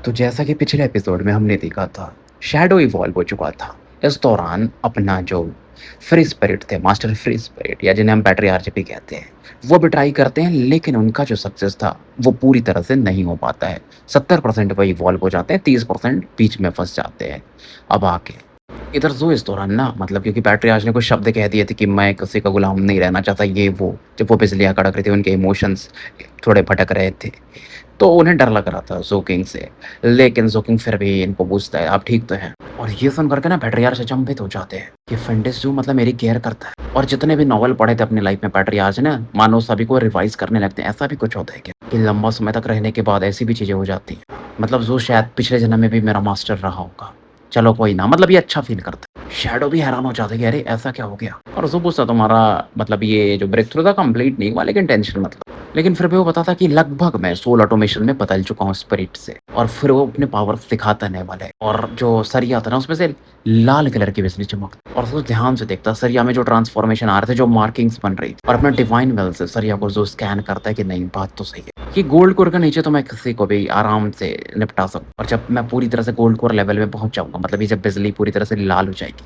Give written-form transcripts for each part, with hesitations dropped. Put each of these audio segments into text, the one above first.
तो जैसा कि पिछले एपिसोड में हमने देखा था, शैडो इवॉल्व हो चुका था। इस दौरान अपना जो फ्री स्पिरिट थे, मास्टर फ्री स्पिरिट या जिन्हें हम पैट्रियार्च भी कहते हैं, वो भी ट्राई करते हैं, लेकिन उनका जो सक्सेस था, वो पूरी तरह से नहीं हो पाता है। 70% वो इवॉल्व हो जाते हैं, 30% बीच में फँस जाते हैं। अब आके इधर ज़ो इस दौरान ना मतलब क्योंकि पैट्रियार्च ने कुछ शब्द कह दिए थे कि मैं किसी का गुलाम नहीं रहना चाहता, ये वो। जब वो बिजलियाँ कड़क रही थी, उनके इमोशंस थोड़े भटक रहे थे। तो उन्हें डर लग रहा था ज़ोकिंग से, लेकिन ज़ोकिंग फिर भी इनको पूछता है, "आप ठीक तो हैं?" और ये सुन कर के ना पैट्रियार्च अचंभित हो जाते हैं कि फेंडिस ज़ू मतलब मेरी केयर करता है। और जितने भी नॉवल पढ़े थे अपनी लाइफ में पैट्रियार्च ने, मानो सभी को रिवाइज़ करने लगते हैं। ऐसा भी कुछ होता है क्या कि लंबा समय तक रहने के बाद ऐसी भी चीज़ें हो जाती हैं? मतलब ज़ू शायद पिछले जन्म में भी मेरा मास्टर रहा होगा। चलो कोई ना, मतलब ये अच्छा फ़ील करता है। शैडो भी हैरान हो जाता है कि अरे! ऐसा क्या हो गया? और ज़ू पूछता तुम्हारा मतलब ये जो ब्रेक थ्रू था कंप्लीट नहीं हुआ, लेकिन टेंशन मत लो। लेकिन फिर भी वो बताता कि लगभग मैं सोल ऑटोमेशन में बदल चुका हूँ स्पिरिट से। और फिर वो अपने पावर्स दिखाता नेवाला है और जो सरिया था ना उसमें से लाल कलर की बिजली चमकती और उसको ध्यान से देखता सरिया में जो ट्रांसफॉर्मेशन आ रहे थे, जो मार्किंग्स बन रही थी। और अपना डिवाइन वेल से सरिया को जो स्कैन करता है कि नहीं बात तो सही है कि गोल्ड कोर के नीचे तो मैं किसी को भी आराम से निपटा सकूँ। और जब मैं पूरी तरह से गोल्ड कोर लेवल में पहुंच जाऊंगा, मतलब ये जब बिजली पूरी तरह से लाल हो जाएगी,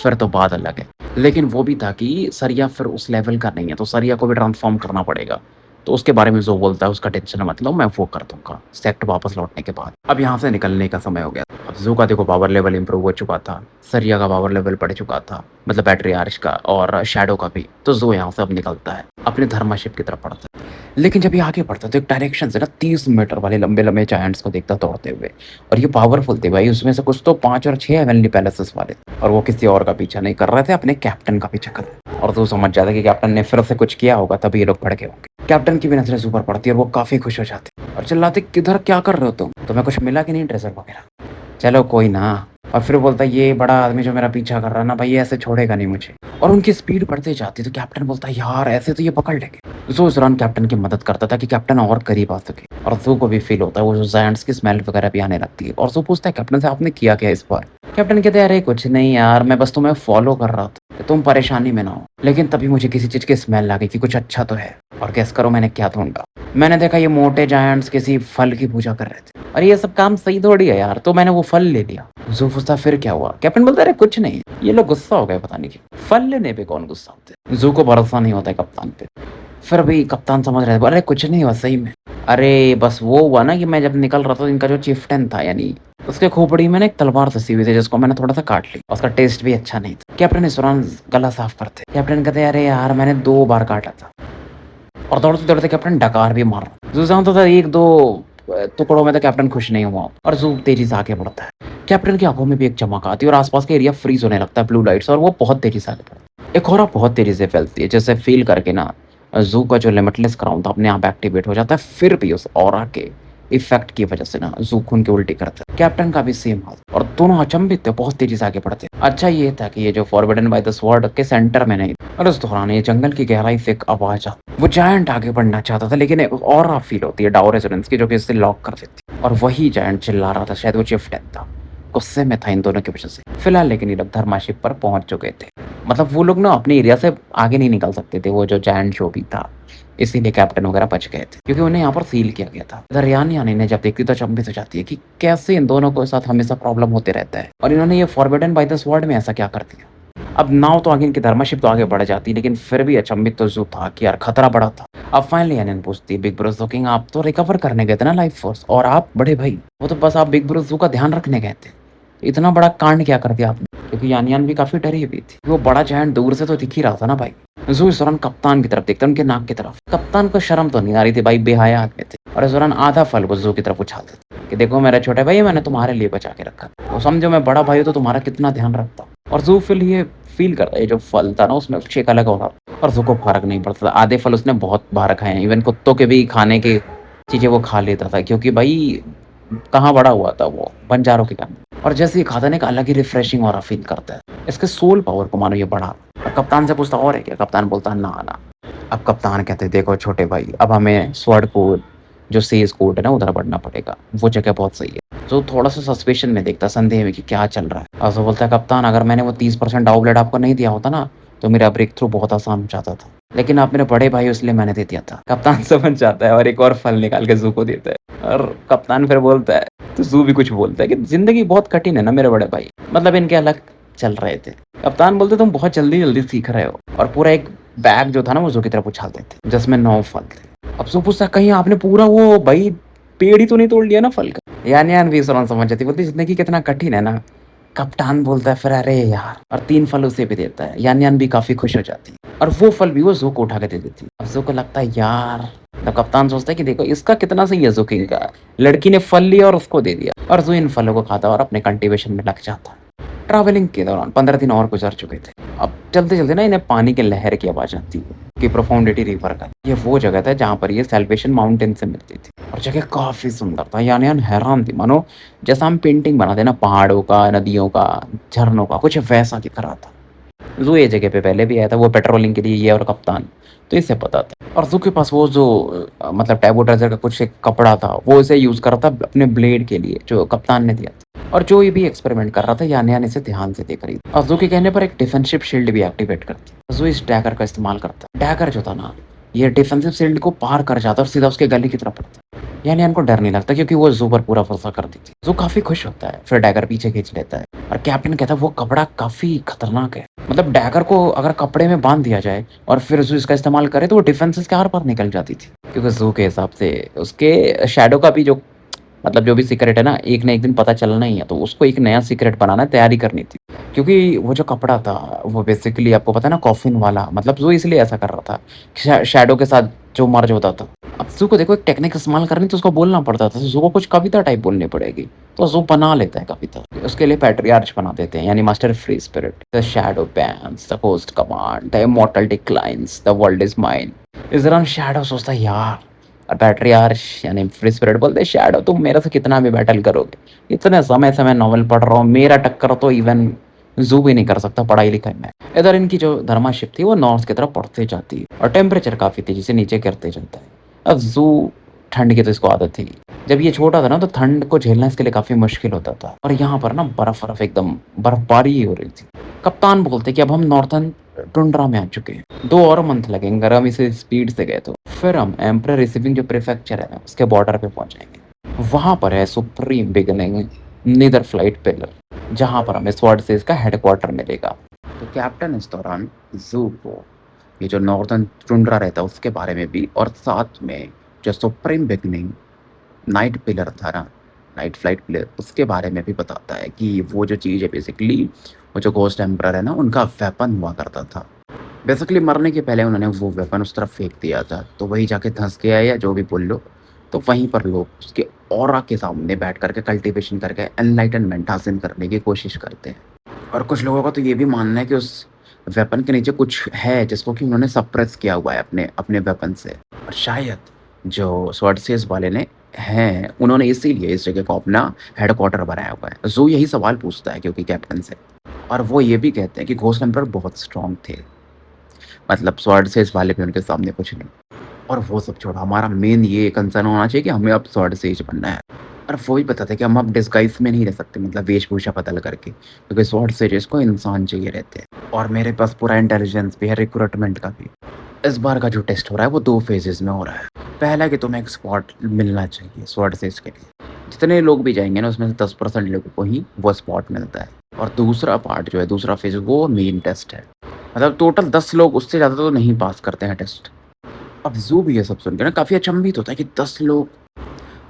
फिर तो बात अलग है। लेकिन वो भी था कि सरिया फिर उस लेवल का नहीं है, तो सरिया को भी ट्रांसफॉर्म करना पड़ेगा। तो उसके बारे में जो बोलता है उसका टेंशन मत लो, मैं वो कर दूँगा, सेक्ट वापस लौटने के बाद। अब यहाँ से निकलने का समय हो गया। अब ज़ू का देखो पावर लेवल इम्प्रूव हो चुका था, सरिया का पावर लेवल बढ़ चुका था, मतलब पैट्रियार्च का और शैडो का भी। तो ज़ू यहाँ से अब निकलता है, अपने धर्मशिप की तरफ बढ़ता है। लेकिन जब ये आगे बढ़ता है तो एक डायरेक्शन से ना 30 मीटर वाले लंबे-लंबे जायंट्स को देखता दौड़ते हुए। और ये पावरफुल थे भाई, उसमें से कुछ तो 5 और 6 हेवनली पैलेसेस वाले थे। और वो किसी और का पीछा नहीं कर रहे थे, अपने कैप्टन का पीछा कर रहे थे। और ज़ू समझ जाता है कि कैप्टन ने फिर से कुछ किया होगा, तभी ये लोग भड़के होंगे। कैप्टन की भी नज़रें ज़ू पर पड़ती है और वो काफ़ी खुश हो जाते हैं और चिल्लाते, "किधर क्या कर रहे हो तुम? तुम्हें कुछ मिला कि नहीं ट्रेज़र वगैरह?" "चलो कोई ना।" और फिर बोलता है, "ये बड़ा आदमी जो मेरा पीछा कर रहा है ना भाई, ये ऐसे छोड़ेगा नहीं मुझे।" और उनकी स्पीड बढ़ते जाती है तो कैप्टन बोलता है, "यार ऐसे तो ये पकड़ लेंगे।" ज़ू इस दौरान कैप्टन की मदद करता था कि कैप्टन और करीब आ सके। और ज़ू को भी फ़ील होता है, वो जो जायंट्स की स्मेल वगैरह भी आने लगती है। और ज़ू पूछता है कैप्टन से, "आपने किया क्या इस बार?" कैप्टन कहते हैं, "अरे कुछ नहीं यार, मैं बस तुम्हें फ़ॉलो कर रहा था, कि तुम परेशानी में ना हो। लेकिन तभी मुझे किसी चीज़ की स्मेल आ गई कि कुछ अच्छा तो है। और गेस करो मैंने क्या ढूँढा? मैंने देखा ये मोटे जायंट्स किसी फल की पूजा कर रहे थे। और ये सब काम सही थोड़ी है यार, तो मैंने वो फल ले लिया।" ज़ू पूछता, "फिर क्या हुआ?" कैप्टन बोलता है, "अरे कुछ नहीं, ये लोग गुस्सा हो गए पता नहीं क्यों। फल लेने पे कौन गुस्सा होते हैं?" ज़ू को भरोसा नहीं होता है कप्तान पे। फिर भी कप्तान समझ रहे थे, "अरे कुछ नहीं हुआ सही में। अरे बस वो हुआ ना कि मैं जब निकल रहा था तो इनका जो चिफ्टन था यानी उसके खोपड़ी में ना एक तलवार फँसी हुई थी जिसको मैंने थोड़ा-सा काट ली। उसका टेस्ट भी अच्छा नहीं था।" कैप्टन इस दौरान गला साफ करते। कैप्टन कहते, "अरे यार मैंने 2 बार काटा था।" और दौड़ते-दौड़ते कैप्टन डकार भी मार रहा। ज़ू जानता था 1-2 टुकड़ों में तो कैप्टन खुश नहीं हुआ और ज़ू तेज़ी से आगे बढ़ता है। कैप्टन की आँखों में भी एक चमक आती है और आस-पास का एरिया फ्रीज़ होने लगता है ब्लू लाइट से और वो बहुत तेज़ी से आगे बढ़ता है। एक ऑरा बहुत तेज़ी से फैलती है जिसे फ़ील करके ना ज़ू का जो लिमिटलेस क्राउन था अपने आप एक्टिवेट हो जाता है। फिर भी उस ऑरा के इफ़ेक्ट की वज़ह से ना ज़ू खून की उल्टी करता है। कैप्टन का भी सेम हाल और दोनों अचंभित थे, बहुत तेज़ी से आगे बढ़ते। अच्छा ये था कि ये जो फॉरबिडन बाय द स्वॉर्ड के सेंटर में नहीं और उस दौरान ये जंगल की गहराई से एक आवाज़ आती। वो जायंट आगे बढ़ना चाहता था लेकिन एक ऑरा फ़ील होती है डाउ रेजोनेंस की जो कि इसे लॉक कर देती है। और वही जायंट चिल्ला रहा था, शायद वो चिफ्टन था। गुस्से में था इन दोनों की वज़ह से। फिलहाल लेकिन ये लोग धर्माशिप पर पहुँच चुके थे। मतलब वो लोग ना अपने एरिया से आगे नहीं निकल सकते थे, वो जो जायंट जो भी था। इसीलिए कैप्टन वगैरह बच गए थे क्योंकि उन्हें यहाँ पर सील किया गया था। इधर यानी ने जब देखती तो अचंभित हो जाती है कि कैसे इन दोनों के साथ हमेशा प्रॉब्लम होते रहता है और इन्होंने ये फॉरबिडन बाय द स्वॉर्ड में ऐसा क्या कर दिया। अब नाव तो आगे इनकी धर्मशिप तो आगे बढ़ जाती लेकिन फिर भी अचंभित तो ज़ू था कि यार खतरा बड़ा था। अब फाइनली यानिन पूछती है, "बिग ब्रो ज़ू किंग आप तो रिकवर करने गए थे ना लाइफ फोर्स और आप बड़े भाई, वो तो बस आप बिग ब्रो ज़ू का ध्यान रखने गए थे। इतना बड़ा कांड क्या कर दिया आपने?" क्योंकि यानियान भी काफ़ी डरी हुई थी। वो बड़ा जायंट दूर से तो दिख ही रहा था ना भाई। ज़ू इस दौरान कप्तान की तरफ देखता है, उनके नाक की तरफ। कप्तान को शर्म तो नहीं आ रही थी भाई, बेहया आदमी थे। और इस दौरान आधा फल वो ज़ू की तरफ उछाल देते कि देखो मेरे छोटे भाई, मैंने तुम्हारे लिए बचा के रखा। तो समझो मैं बड़ा भाई हूँ तो तुम्हारा कितना ध्यान रखता हूँ। और ज़ू फिर ये फ़ील करता है, ये जो फल था ना उसमें शेक अलग हो रहा और ज़ू को फ़र्क नहीं पड़ता था। आधे फल उसने बहुत बार खाए हैं, इवन कुत्तों के भी खाने की चीज़ें वो खा लेता था क्योंकि भाई कहाँ बड़ा हुआ था वो, बंजारों के घर। और जैसे ही खाता ना एक अलग ही रिफ्रेशिंग ऑरा फ़ील करता है। इसके सोल पावर को मानो ये बढ़ा। और कप्तान से पूछता, "और है क्या?" कप्तान बोलता है, "ना, ना।" अब कप्तान कहते हैं, "देखो छोटे भाई, अब हमें स्वॉर्ड कोर्ट जो सीज़ कोर्ट है ना उधर बढ़ना पड़ेगा। वो जगह बहुत सही है।" तो थोड़ा-सा सस्पिशन में देखता है, संदेह में कि क्या चल रहा है। और वो बोलता है, "कप्तान अगर मैंने वो 30% डाउ ब्लेड आपको नहीं दिया होता ना, तो मेरा ब्रेक थ्रू बहुत आसान हो जाता था। लेकिन आप मेरे बड़े भाई हो इसलिए मैंने दे दिया था।" कप्तान समझ जाता है और एक और फल निकाल के ज़ू को देता है। और कप्तान फिर बोलता है, तो ज़ू भी कुछ बोलता है कि ज़िंदगी बहुत कठिन है ना मेरे बड़े भाई। मतलब इनके अलग चल रहे थे। कप्तान बोलते तुम बहुत जल्दी-जल्दी सीख रहे हो और पूरा एक बैग जो था ना वो ज़ू की तरफ उछाल देते जिसमें 9 फल थे। अब ज़ू पूछता कहीं आपने पूरा वो भाई पेड़ ही तो नहीं तोड़ लिया ना फल का? यान-यान भी इस दौरान समझ जाती बोलती ज़िंदगी कितना कठिन है ना। कप्तान बोलता है फिर अरे यार! और 3 फल उसे भी देता है। यान-यान भी काफ़ी खुश हो जाती है और वो फल भी वो ज़ू को उठा के दे देती है। अब ज़ू को लगता है यार तब कप्तान सोचता है कि देखो इसका कितना सही है ज़ू किंग का। लड़की ने फल लिया और उसको दे दिया और ज़ू इन फलों को खाता है और अपने कल्टीवेशन में लग जाता है। ट्रैवलिंग के दौरान 15 दिन और गुज़र चुके थे। अब चलते-चलते ना इन्हें पानी के लहर की आवाज़ आती है कि प्रोफाउंडिटी रिवर का। ये वो जगह था जहाँ पर ये सैल्वेशन माउंटेन से मिलती थी और जगह काफ़ी सुंदर था। यान-यान हैरान थी मानो जैसा हम पेंटिंग बनाते हैं ना पहाड़ों का, नदियों का, झरनों का, कुछ वैसा दिख रहा था। ज़ू ये जगह पे पहले भी आया था, वो पेट्रोलिंग के लिए ये और कप्तान, तो इसे पता था। और ज़ू के पास वो जो मतलब टैबू ट्रेजर का कुछ एक कपड़ा था, वो इसे यूज़ कर रहा था अपने ब्लेड के लिए, जो कप्तान ने दिया था। और जो ये भी एक्सपेरिमेंट कर रहा था, यान-यान इसे ध्यान से देख रही थी। और ज़ू के कहने पर एक डिफेंसिव शील्ड भी एक्टिवेट करती है। ज़ू इस डैगर का इस्तेमाल करता है। डैगर जो था ना, ये डिफेंसिव शील्ड को पार कर जाता है और सीधा उसके गले की तरफ पड़ता है। यान-यान को डर नहीं लगता क्योंकि वो ज़ू पर पूरा भरोसा करती थी। ज़ू काफ़ी खुश होता है, फिर डैगर पीछे खींच लेता है और कैप्टन कहता है वो कपड़ा काफ़ी खतरनाक है। मतलब डैगर को अगर कपड़े में बाँध दिया जाए और फिर ज़ू इसका इस्तेमाल करे तो वो डिफेंसेस के आर-पार निकल जाती थी। क्योंकि ज़ू के हिसाब से उसके शैडो का भी जो मतलब जो भी सीक्रेट है ना, एक ना एक दिन पता चलना ही है, तो उसको एक नया सीक्रेट बनाना तैयारी करनी थी। क्योंकि वो जो कपड़ा था, वो बेसिकली आपको पता है ना कॉफ़िन वाला मतलब ज़ू इसलिए ऐसा कर रहा था, शैडो के साथ जो मर्ज होता था। अब ज़ू को देखो एक टेक्निक इस्तेमाल करनी तो उसको बोलना पड़ता था, ज़ू को कुछ कविता टाइप बोलनी पड़ेगी, तो ज़ू बना लेता है कविता। उसके लिए पैट्रियार्च बना देते हैं, यानी master free spirit, the shadow bands, the host command, the immortal declines, the world is mine. इस दौरान शैडो सोचता है यार और पैट्रियार्च यानी फ्री स्पिरिट बोलते हैं शैडो तुम मेरे से कितना भी बैटल करोगे, इतने समय से मैं नॉवल पढ़ रहा हूँ, मेरा टक्कर तो इवन ज़ू भी नहीं कर सकता पढ़ाई-लिखाई में। इधर इनकी जो धर्माशिप थी वो नॉर्थ की तरफ बढ़ते जाती है और टेम्परेचर काफ़ी तेज़ी से नीचे गिरते जाता है। अब ज़ू ठंड की तो इसको आदत थी। जब ये छोटा था ना तो ठंड को झेलना इसके लिए काफ़ी मुश्किल होता था और यहाँ पर ना बर्फ-वर्फ एकदम बर्फबारी ही हो रही थी। कप्तान बोलते कि अब हम नॉर्थर्न टुंड्रा में आ चुके हैं। 2 और मंथ लगेंगे अगर हम इसे स्पीड से गए तो। फिर हम एम्परर रिसीविंग जो प्रीफेक्चर है उसके बॉर्डर पे पहुँचेंगे। वहाँ पर है supreme beginning neither flight pillar जहाँ पर हमें स्वॉर्ड से इसका हेडक्वार्टर मिलेगा। तो कैप्टन इस दौरान ज़ू को ये जो नॉर्दर्न टुंड्रा रहता है उसके बारे में भी और साथ में जो सुप्रीम बिगिनिंग नाइट पिलर था ना, नाइट फ्लाइट पिलर उसके बारे में भी बताता है कि वो जो चीज़ है बेसिकली वो जो घोस्ट एम्परर है ना उनका वेपन हुआ करता था। बेसिकली मरने के पहले उन्होंने वो वेपन उस तरफ फेंक दिया था, तो वही जाके धँस गया या जो भी बोल लो, तो वहीं पर लोग उसके ऑरा के सामने बैठ कर के कल्टीवेशन करके एनलाइटनमेंट हासिल करने की कोशिश करते हैं। और कुछ लोगों का तो ये भी मानना है कि उस वेपन के नीचे कुछ है जिसको कि उन्होंने सप्रेस किया हुआ है अपने अपने वेपन से और शायद जो स्वॉर्डसेस वाले ने हैं, उन्होंने इसीलिए इस जगह को अपना हेडक्वार्टर बनाया हुआ है। ज़ू यही सवाल पूछता है क्योंकि कैप्टन से और वो ये भी कहते हैं कि घोस्ट एम्परर बहुत स्ट्रॉन्ग थे। मतलब स्वॉर्डसेस वाले भी उनके सामने कुछ नहीं। और वो सब छोड़ो, हमारा मेन ये कंसर्न होना चाहिए कि हमें अब स्वॉर्डसेज बनना है। और वो भी बताते हैं कि हम अब डिस्गाइज़ में नहीं रह सकते मतलब वेशभूषा बदल करके, क्योंकि स्वॉर्डसेजेस को इंसान चाहिए रहते हैं। और मेरे पास पूरा इंटेलिजेंस भी है, रिक्रूटमेंट का भी। इस बार का जो टेस्ट हो रहा है वो 2 फेजेज़ में हो रहा है। पहला कि तुम्हें एक स्पॉट मिलना चाहिए स्वॉर्डसेज के लिए। जितने लोग भी जाएँगे ना उसमें से 10% लोगों को ही वो स्पॉट मिलता है। और दूसरा पार्ट जो है, दूसरा फेज़ वो मेन टेस्ट है। मतलब टोटल 10 लोग उससे ज़्यादा तो नहीं पास करते हैं टेस्ट। अब ज़ू भी ये सब सुन के ना काफ़ी अचंभित होता है कि 10 लोग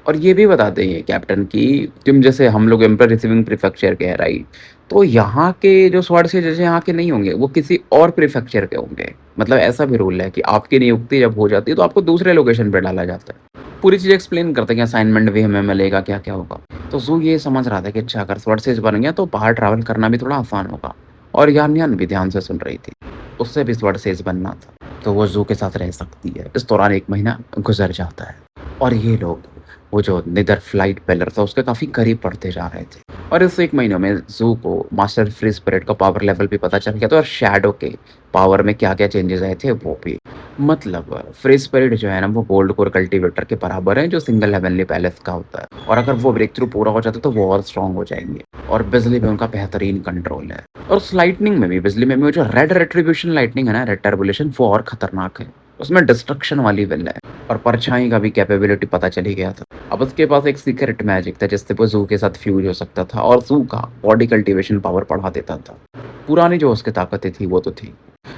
और ये भी बताते हैं कैप्टन कि तुम जैसे हम लोग एम्परर रिसीविंग प्रीफेक्चर के हैं राइट? तो यहाँ के जो स्वॉर्ड से जैसे यहाँ के नहीं होंगे, वो किसी और प्रीफेक्चर के होंगे। मतलब ऐसा भी रूल है कि आपकी नियुक्ति जब हो जाती है तो आपको दूसरे लोकेशन पे डाला जाता है। पूरी चीज़ एक्सप्लेन करते हैं कि असाइनमेंट भी हमें मिलेगा, क्या-क्या होगा। तो ज़ू ये समझ रहा था कि अच्छा अगर स्वॉर्ड बन गया तो बाहर ट्रैवल करना भी थोड़ा आसान होगा और यान-यान भी ध्यान से सुन रही थी। उससे भी स्वॉर्ड बनना था, तो वो ज़ू के साथ रह सकती है। इस दौरान 1 महीना गुज़र जाता है और ये लोग वो जो निदर फ्लाइट पिलर था उसके काफ़ी करीब पड़ते जा रहे थे और इस 1 महीने में ज़ू को मास्टर फ्री स्पिरिट का पावर लेवल भी पता चल गया था और शैडो के पावर में क्या-क्या चेंजेस आए थे वो भी। मतलब फ्री स्पिरिट जो है ना वो गोल्ड कोर कल्टीवेटर के बराबर है जो सिंगल हेवनली पैलेस का होता है और अगर वो ब्रेक थ्रू पूरा हो जाता तो वो और स्ट्रॉन्ग हो जाएँगे और बिजली में उनका बेहतरीन कंट्रोल है। और उस लाइटनिंग में भी बिजली में भी वो जो रेड रेट्रिब्यूशन लाइटनिंग है ना, रेड टर्बुलेशन वो और खतरनाक है। उसमें डिस्ट्रक्शन वाली विल है और परछाई का भी कैपेबिलिटी पता चल ही गया था। अब उसके पास एक सीक्रेट मैजिक था जिससे वो ज़ू के साथ फ्यूज़ हो सकता था और ज़ू का बॉडी कल्टीवेशन पावर बढ़ा देता था। पुरानी जो उसकी ताकतें थी वो तो थी।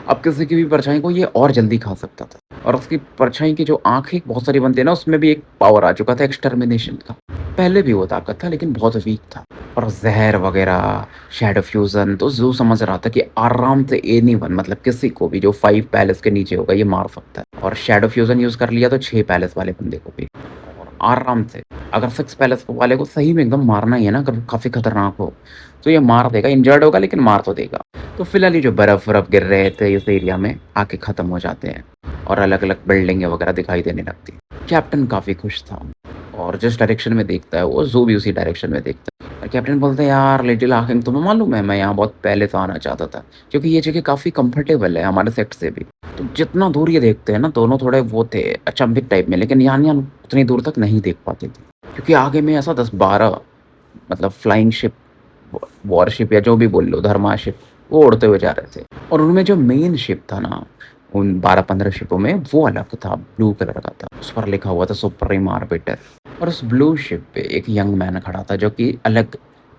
अब किसी की भी परछाई को ये और जल्दी खा सकता था और उसकी परछाई की जो आँखें बहुत सारी बनती है ना उसमें भी एक पावर आ चुका था एक्सटर्मिनेशन का। पहले भी वो ताकत था लेकिन बहुत वीक था। और ज़हर वग़ैरह, शैडो फ्यूज़न तो ज़ू समझ रहा था कि आराम से एनीवन मतलब किसी को भी जो 5 पैलेस के नीचे होगा ये मार सकता है और शैडो फ्यूज़न यूज़ कर लिया तो 6 पैलेस वाले बंदे को भी और आराम से। अगर 6 पैलेस वाले को सही में एकदम मारना ही है ना अगर वो काफ़ी खतरनाक हो, तो ये मार देगा, इंजर्ड होगा लेकिन मार तो देगा। तो फिलहाल ये जो बर्फ़-वर्फ़ गिर रहे थे इस एरिया में आके ख़त्म हो जाते हैं और अलग-अलग बिल्डिंगें वग़ैरह दिखाई देने लगती हैं। कैप्टन काफ़ी खुश था और जिस डायरेक्शन में देखता है वो ज़ू भी उसी डायरेक्शन में देखता है। और कैप्टन बोलता है यार लिटिल हाकिंग तुम्हें मालूम है मैं यहाँ बहुत पहले से आना चाहता था क्योंकि ये जगह काफ़ी कंफर्टेबल है हमारे सेट से भी। तो जितना दूर ये देखते हैं ना दोनों थोड़े वो थे अचंभित टाइप में लेकिन यान उतनी दूर तक नहीं देख पाते थे। क्योंकि आगे में ऐसा 10-12 मतलब फ्लाइंग शिप, वॉरशिप या जो भी बोल लो धर्मा शिप वो उड़ते हुए जा रहे थे। और उनमें जो मेन शिप था ना उन 12-15 शिपों में वो अलग था, ब्लू कलर का था। उस पर लिखा हुआ था सुप्रीम आर्बिटर और उस ब्लू शिप पे एक यंग मैन खड़ा था जो कि अलग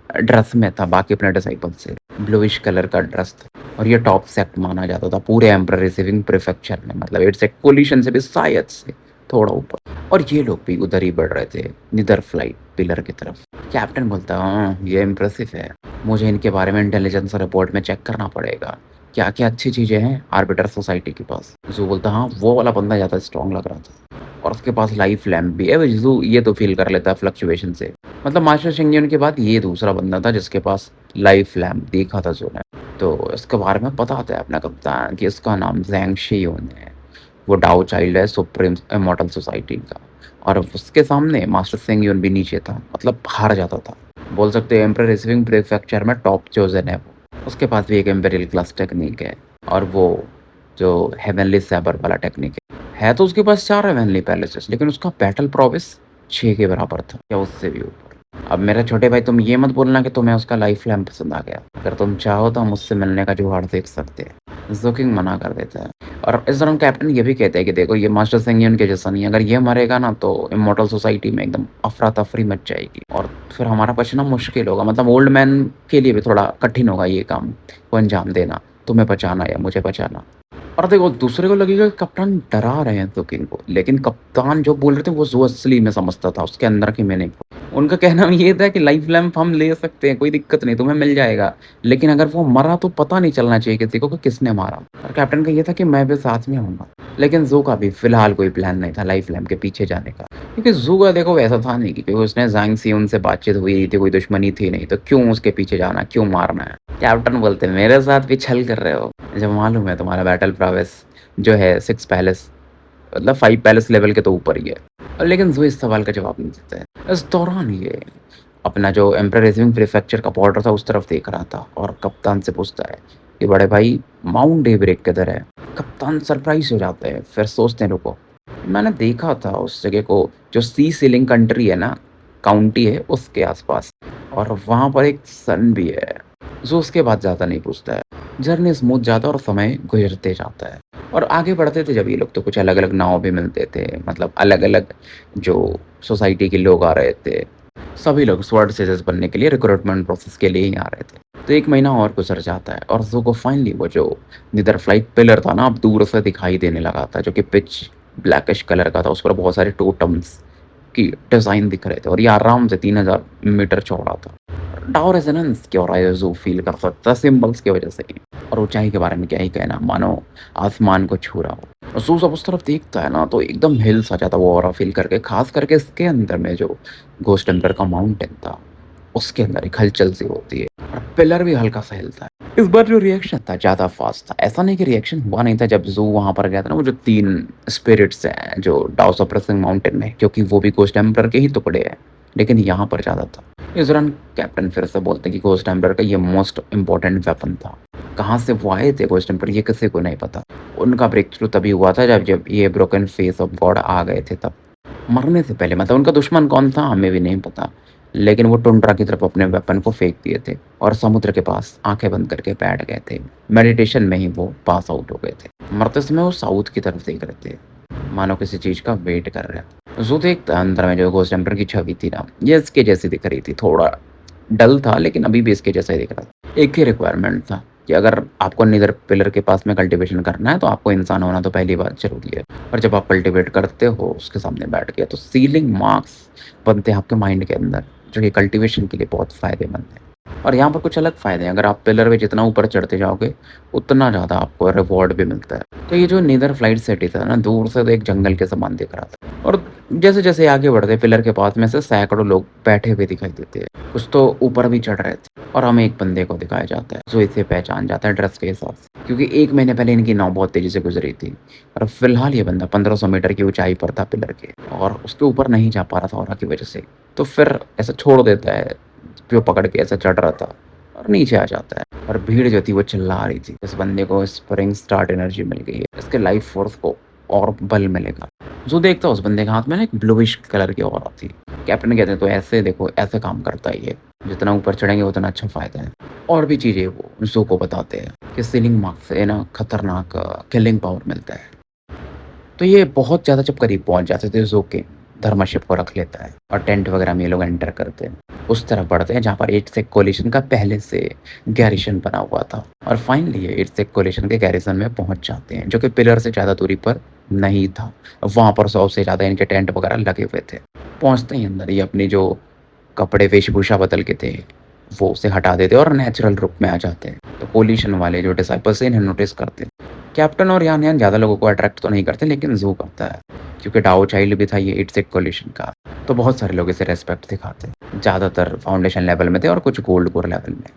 ड्रेस में था बाकी अपने डिसाइपल से। ब्लूइश कलर का ड्रेस था और ये टॉप सेक्ट माना जाता था पूरे एम्परर रिसीविंग प्रीफेक्चर में मतलब इट्स एक कोलिशन से भी शायद से थोड़ा ऊपर। और ये लोग भी उधर ही बढ़ रहे थे निदर फ्लाइट पिलर की तरफ। कैप्टन बोलता हाँ ये इम्प्रेसिव है, मुझे इनके बारे में इंटेलिजेंस रिपोर्ट में चेक करना पड़ेगा क्या क्या अच्छी चीज़ें हैं आर्बिटर सोसाइटी के पास। जो बोलता हाँ वो वाला बंदा ज़्यादा स्ट्रॉन्ग लग रहा था और उसके पास लाइफ लैम्प भी है। वो ये तो फील कर लेता है फ्लक्चुएशन से। मतलब मास्टर शेंगियन के बाद ये दूसरा बंदा था जिसके पास लाइफ लैम्प देखा था जो ने। तो इसके बारे में पता आता है अपना कप्तान कि इसका नाम ज़ैंग शेयून है। वो डाओ चाइल्ड है सुप्रीम इमॉर्टल सोसाइटी का और उसके सामने मास्टर शेंगियन भी नीचे था मतलब हार जाता था। बोल सकते हैं एम्परर रिसीविंग प्रीफेक्चर में टॉप चोज़न है वो। उसके पास भी एक इम्पेरियल क्लास टेक्निक है और वो जो हेवनली सैबर वाला टेक्निक है तो उसके पास 4 हेवनली पैलेसेस लेकिन उसका बैटल प्रोविस 6 के बराबर था या उससे भी ऊपर। अब मेरे छोटे भाई तुम ये मत बोलना कि तुम्हें उसका लाइफ लैम्प पसंद आ गया। अगर तुम चाहो तो हम उससे मिलने का जुगाड़ देख सकते हैं। ज़ोकिंग मना कर देता है और इस दौरान कैप्टन ये भी कहते हैं कि देखो ये मास्टर सेंगियन के जैसा नहीं है, अगर ये मरेगा ना तो इमॉर्टल सोसाइटी में एकदम अफरा-तफरी मच जाएगी और फिर हमारा बचना मुश्किल होगा। मतलब ओल्ड मैन के लिए भी थोड़ा कठिन होगा ये काम को अंजाम देना, तुम्हें बचाना या मुझे बचाना। और देखो दूसरे को लगेगा कि कप्तान डरा रहे हैं ज़ोकिंग को, लेकिन कप्तान जो बोल रहे थे वो ज़ो असली में समझता था उसके अंदर की मीनिंग को। उनका कहना ये था कि लाइफ लैम्प हम ले सकते हैं, कोई दिक्कत नहीं, तुम्हें मिल जाएगा। लेकिन अगर वो मरा तो पता नहीं चलना चाहिए किसी को कि किसने मारा। और कैप्टन का ये था कि मैं भी साथ में आऊँगा। लेकिन ज़ो का भी फिलहाल कोई प्लान नहीं था लाइफ लैम्प के पीछे जाने का। क्योंकि ज़ो का देखो वैसा था नहीं क्योंकि उसने ज़ांग सियोन से बातचीत हुई नहीं थी, कोई दुश्मनी थी नहीं, तो क्यों उसके पीछे जाना, क्यों मारना है? कैप्टन बोलते मेरे साथ भी छल कर रहे हो, मुझे मालूम है तुम्हारा बैटल प्रोवेस जो है 6 पैलेस मतलब 5 पैलेस लेवल के तो ऊपर ही है। लेकिन ज़ो इस सवाल का जवाब नहीं देता है। इस दौरान ये अपना जो एम्परर रिसीविंग प्रीफेक्चर का बॉर्डर था उस तरफ देख रहा था और कप्तान से पूछता है कि बड़े भाई माउंट डेब्रेक किधर है? कप्तान सरप्राइज़ हो जाते हैं, फिर सोचते हैं रुको, मैंने देखा था उस जगह को जो सी सीलिंग कंट्री है ना, काउंटी है उसके आस-पास और वहाँ पर एक सन भी है। ज़ो उसके बाद ज़्यादा नहीं पूछता है। जर्नी स्मूथ जाता है और समय गुज़रते जाता है और आगे बढ़ते थे जब ये लोग तो कुछ अलग-अलग नाव भी मिलते थे, मतलब अलग-अलग जो सोसाइटी के लोग आ रहे थे। सभी लोग स्वॉर्ड सेजर्स बनने के लिए रिक्रूटमेंट प्रोसेस के लिए ही आ रहे थे। तो 1 महीना और गुज़र जाता है और ज़ो को फाइनली वो जो नीदर फ्लाइट पिलर था ना अब दूर से दिखाई देने लगा था जो कि पिच ब्लैकिश कलर का था, उस पर बहुत सारे टोटम्स की डिज़ाइन दिख रहे थे और ये आराम से 3000 मीटर चौड़ा था। डाउ रेजोनेंस की ऑरा ज़ो फील कर सकता है सिंबल्स की वजह से ही। और ऊँचाई के बारे में क्या ही कहना, मानो आसमान को छू रहा हो। और ज़ो जब उस तरफ देखता है ना तो एकदम हिल सा जाता है वो ऑरा फील करके, ख़ास करके इसके अंदर में जो घोस्ट टेम्पलर का माउंटेन था, उसके अंदर एक हलचल सी होती है और पिलर भी हल्का-सा हिलता है। इस बार जो रिएक्शन था ज़्यादा फ़ास्ट था। ऐसा नहीं कि रिएक्शन हुआ नहीं था जब ज़ो वहाँ पर गया था ना, वो जो 3 स्पिरिट्स हैं जो डाओ सप्रेसिंग माउंटेन में, क्योंकि वो भी घोस्ट टेम्पलर के ही टुकड़े हैं, लेकिन यहाँ पर ज़्यादा था। इस दौरान कैप्टन फिर से बोलते हैं कि घोस्ट टेम्पलर का ये मोस्ट इम्पोर्टेंट वेपन था। कहाँ से वो आए थे घोस्ट टेम्पलर ये किसी को नहीं पता। उनका ब्रेक थ्रू तभी हुआ था जब ये ब्रोकन फेस ऑफ गॉड आ गए थे तब। मरने से पहले मतलब उनका दुश्मन कौन था हमें भी नहीं पता। लेकिन वो टुंड्रा की तरफ अपने वेपन को फेंक दिए थे और समुद्र के पास आंखें बंद करके बैठ गए थे। मेडिटेशन में ही वो पास आउट हो गए थे। मरते समय वो साउथ की तरफ देख रहे थे, मानो किसी चीज़ का वेट कर रहे हैं। ज़ू देखता अंदर में जो घोस्ट टेम्पलर की छवि थी ना, ये इसके जैसी दिख रही थी। थोड़ा डल था लेकिन अभी भी इसके जैसा ही दिख रहा था। एक ही रिक्वायरमेंट था कि अगर आपको नीदर पिलर के पास में कल्टीवेशन करना है तो आपको इंसान होना तो पहली बात ज़रूरी है। और जब आप कल्टीवेट करते हो उसके सामने बैठ के तो सीलिंग मार्क्स बनते हैं आपके माइंड के अंदर, जो कि कल्टीवेशन के लिए बहुत फ़ायदेमंद है। और यहाँ पर कुछ अलग फ़ायदे हैं, अगर आप पिलर पे जितना ऊपर चढ़ते जाओगे, उतना ज़्यादा आपको रिवॉर्ड भी मिलता है। तो ये जो नीदर फ्लाइट सिटी था ना, दूर से तो एक जंगल के समान दिख रहा था और जैसे-जैसे आगे बढ़ते पिलर के पास में से सैकड़ों लोग बैठे हुए दिखाई देते हैं। कुछ तो ऊपर भी चढ़ रहे थे और हमें एक बंदे को दिखाया जाता है, जो इसे पहचान जाता है ड्रेस के हिसाब से। क्योंकि 1 महीने पहले इनकी नाव बहुत तेज़ी से गुज़री थी और फिलहाल ये बंदा 1500 मीटर की ऊँचाई पर था पिलर के और उसके ऊपर नहीं जा पा रहा था ऑरा की वज़ह से। तो फिर ऐसा छोड़ देता है, जो पकड़ के ऐसा चढ़ रहा था और नीचे आ जाता है और भीड़ जो थी वो चिल्ला रही थी, इस बंदे को स्प्रिंग स्टार्ट एनर्जी मिल गई है, इसके लाइफ फोर्स को और बल मिलेगा। जो देखता उस बंदे के हाथ में ना एक ब्लूइश कलर की ऑरा थी। कैप्टन कहते हैं तो ऐसे देखो, ऐसे काम करता है ये, जितना ऊपर चढ़ेंगे उतना अच्छा फ़ायदा है। और भी चीज़ें वो ज़ू को बताते हैं कि सीलिंग मार्क से ना खतरनाक किलिंग पावर मिलता है। तो ये बहुत ज़्यादा जब करीब पहुँच जाते थे ज़ू के, धर्मशिप को रख लेता है और टेंट वगैरह में ये लोग एंटर करते हैं। उस तरफ बढ़ते हैं जहाँ पर 8 सेक कोलिशन का पहले से गैरिशन बना हुआ था और फाइनली ये 8 सेक कोलिशन के गैरिसन में पहुँच जाते हैं, जो कि पिलर से ज़्यादा दूरी पर नहीं था। वहाँ पर 100 से ज़्यादा इनके टेंट वगैरह लगे हुए थे। पहुँचते ही अंदर ये अपनी जो कपड़े वेशभूषा बदल के थे, वो उसे हटा देते और नेचुरल रूप में आ जाते हैं। तो कोलिशन वाले जो डिसाइपल्स हैं इन्हें नोटिस करते हैं। कैप्टन और यान-यान ज़्यादा लोगों को अट्रैक्ट तो नहीं करते लेकिन ज़ू करता है, क्योंकि डाओ चाइल्ड भी था ये 8 सेक कोलिशन का, तो बहुत सारे लोग इसे रिस्पेक्ट दिखाते हैं। ज़्यादातर फाउंडेशन लेवल में थे और कुछ गोल्ड कोर लेवल में।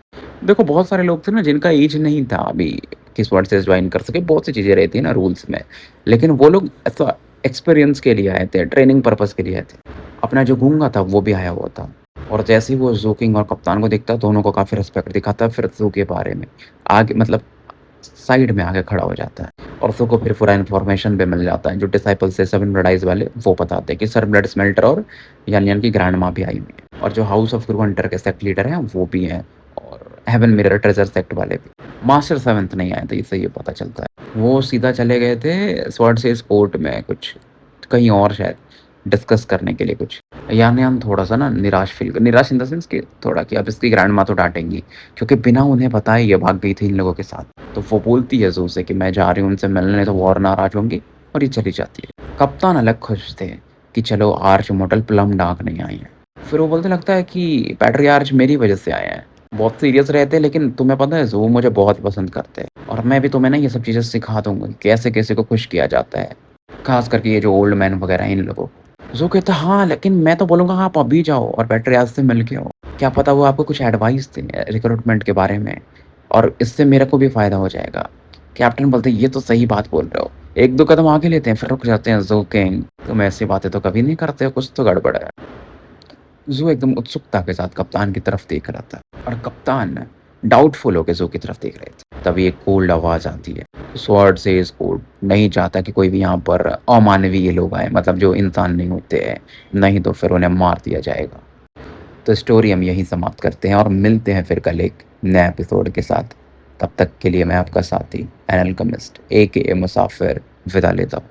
देखो बहुत सारे लोग थे ना जिनका एज नहीं था अभी कि स्वॉर्ड से ज्वाइन कर सके, बहुत सी चीज़ें रहती हैं ना रूल्स में, लेकिन वो लोग ऐसा एक्सपीरियंस के लिए आए थे, ट्रेनिंग पर्पज़ के लिए आए थे। अपना जो गूंगा था वो भी आया हुआ था और जैसे ही वो ज़ू किंग और कप्तान को दिखता, दोनों को काफ़ी रिस्पेक्ट दिखाता, फिर ज़ू के बारे में आगे मतलब साइड में आके खड़ा हो जाता है और ज़ू को फिर पूरा इन्फॉर्मेशन भी मिल जाता है। जो डिसाइपल्स है 7 ब्लड आइज़ वाले, वो बताते हैं कि सर ब्लड स्मेल्टर और यान-यान की ग्रैंड माँ भी आई हुई है और जो हाउस ऑफ क्रू हंटर के सेक्ट लीडर हैं वो भी हैं और हेवन मिरर ट्रेजर सेक्ट वाले भी। मास्टर 7th नहीं आए थे, इससे ये पता चलता है। वो सीधा चले गए थे स्वॉर्ड सेज कोर्ट में, कुछ कहीं और शायद डिस्कस करने के लिए कुछ। यान-यान थोड़ा-सा ना निराश इन द सेंस कि थोड़ा कि अब इसकी ग्रैंड माँ तो डाँटेंगी, क्योंकि बिना उन्हें बताए ये भाग गई थी इन लोगों के साथ। तो वो बोलती है ज़ू से कि मैं जा रही हूँ उनसे मिलने, तो वो और नाराज़ होंगी और ये चली जाती है। कप्तान अलग खुश थे कि चलो आर्च इमॉर्टल प्लम डार्क नहीं आई है। फिर वो बोलते लगता है कि पैट्रियार्च मेरी वज़ह से आए हैं। बहुत सीरियस रहते हैं लेकिन तुम्हें पता है ज़ू मुझे बहुत पसंद करते हैं और मैं भी तुम्हें ना ये सब चीज़ें सिखा दूँगा कि कैसे किसी को खुश किया जाता है। ख़ास करके ये जो ओल्ड मैन वग़ैरह हैं इन लोगों को। ज़ू कहता है हाँ, लेकिन मैं तो बोलूँगा आप अभी जाओ और पैट्रियार्च से मिल के आओ। क्या पता वो आपको कुछ एडवाइस दें रिक्रूटमेंट के बारे में और इससे मेरे को भी फ़ायदा हो जाएगा। कैप्टन बोलते हैं ये तो सही बात बोल रहे हो। 1-2 कदम आगे लेते हैं फिर रुक जाते हैं। ज़ू किंग तुम ऐसी बातें तो कभी नहीं करते हो, कुछ तो गड़बड़ है। ज़ू एकदम उत्सुकता के साथ कप्तान की तरफ देख रहा था और कप्तान डाउटफुल होके ज़ू की तरफ देख रहे थे। तभी एक कोल्ड आवाज़ आती है। स्वॉर्ड सेज कोड नहीं चाहता कि कोई भी यहाँ पर अमानवीय लोग आए, मतलब जो इंसान नहीं होते हैं, नहीं तो फिर उन्हें मार दिया जाएगा। तो स्टोरी हम यहीं समाप्त करते हैं और मिलते हैं फिर कल एक नए एपिसोड के साथ। तब तक के लिए मैं आपका साथी एन अल्केमिस्ट AKA मुसाफिर विदा लेता हूँ।